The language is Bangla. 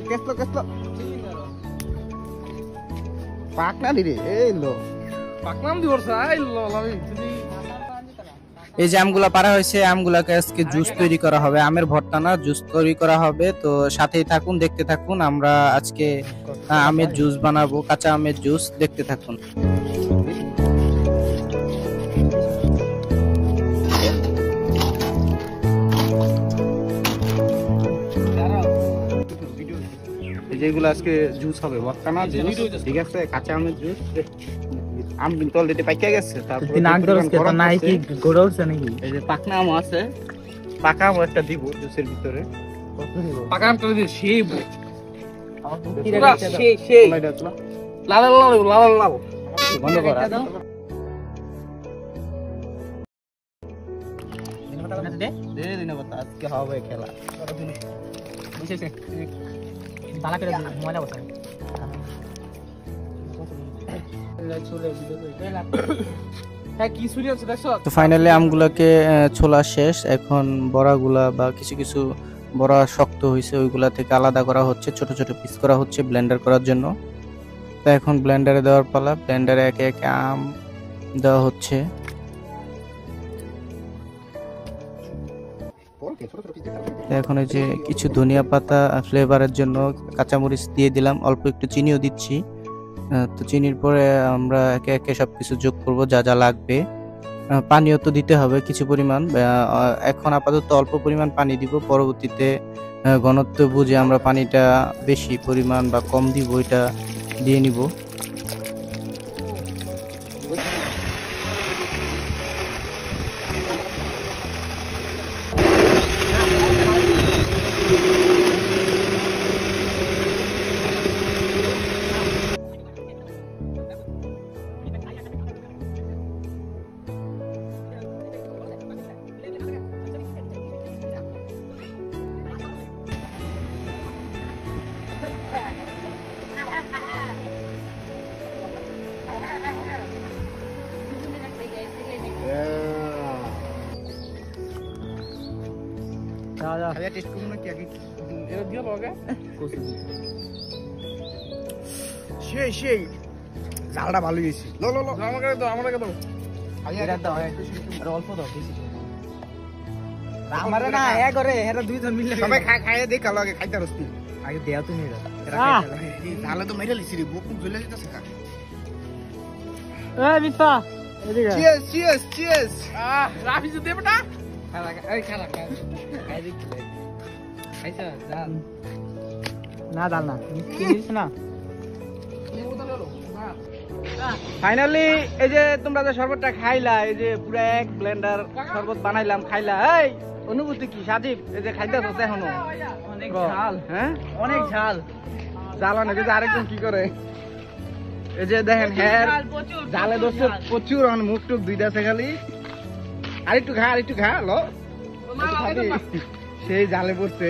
কেসলো পাক না দিরে এই লো পাক নাম দিবস এই লো আমি এই যে আমগুলা পারা হয়েছে আমগুলাকে আজকে জুস তৈরি করা হবে আমের ভর্তা না জুস তৈরি করা হবে তো সাথেই থাকুন দেখতে থাকুন আমরা আজকে আমের জুস বানাবো কাঁচা আমের জুস দেখতে থাকুন যেগুলো আজকে জুস হবে ভর্তা না জুস ঠিক আছে কাঁচা আমের জুস আম কিন্তু অলরেডি পাইকা গেছে তারপর নাক দরজ কেন নাই কি গড়া উঠছে নাকি এই যে পাকনা আম আছে পাকা আম একটা দিব জুসের ভিতরে কত দিব পাকা আমটা দিয়ে সেই আমার কি রাখছে সেই লাল বন্ধ কর দে দিন কথা আজকে হবে খেলা বুঝেছে তালা করে দিন মজা বসে তো ফাইনালি আমগুলাকে ছোলা শেষ এখন বড়াগুলা বা কিছু কিছু বড়া শক্ত হয়েছে ওইগুলা থেকে আলাদা করা হচ্ছে ছোট ছোট পিস করা হচ্ছে ব্লেন্ডার করার জন্য তো এখন ব্লেন্ডারে দেওয়ার পালা ব্লেন্ডারে একে একে আম দেওয়া হচ্ছে এখন এই যে কিছু ধনিয়া পাতা ফ্লেভারের জন্য কাঁচামরিচ দিয়ে দিলাম অল্প একটু চিনিও দিচ্ছি তো চিনির পরে আমরা একে একে সবকিছু যোগ করব যা যা লাগবে পানিও তো দিতে হবে কিছু পরিমাণ এখন আপাতত অল্প পরিমাণ পানি দিব পরবর্তীতে ঘনত্ব বুঝে আমরা পানিটা বেশি পরিমাণ বা কম দিব এটা দিয়ে নিব জালটা ভালো গেছি আমাকে দাও অল্প দাও আমার না এক করে এরা দুইজন মিলে সবাই খাইয়ে দেখ কালো আগে খাইতে রসতি আগে দেয়া তুমি তাহলে তো মেরে লিছি রে বুক জ্বলে যেতেছে খা এই বিসা এদিকে চিয়ার্স রাফি যে দেব না খালা খাই দিছি খাইছা ডাল না ডাল না কি দিছ না ফাইনালি এই যে তোমরা যে শরবতটা খাইলা এই যে পুরো এক ব্লেন্ডার শরবত বানাইলাম খাইলা এই অনুভূতি কি সাজিব এই যে খাইতেছস এখনো অনেক ঝাল হ্যাঁ অনেক ঝাল জ্বালানো যে আরেকজন কি করে এই যে দেখেন হ্যাঁ ঝালে দোস্ত প্রচুর মুখ টুক দুইটাছে খালি আরেকটু খা লো সেই ঝালে পড়ছে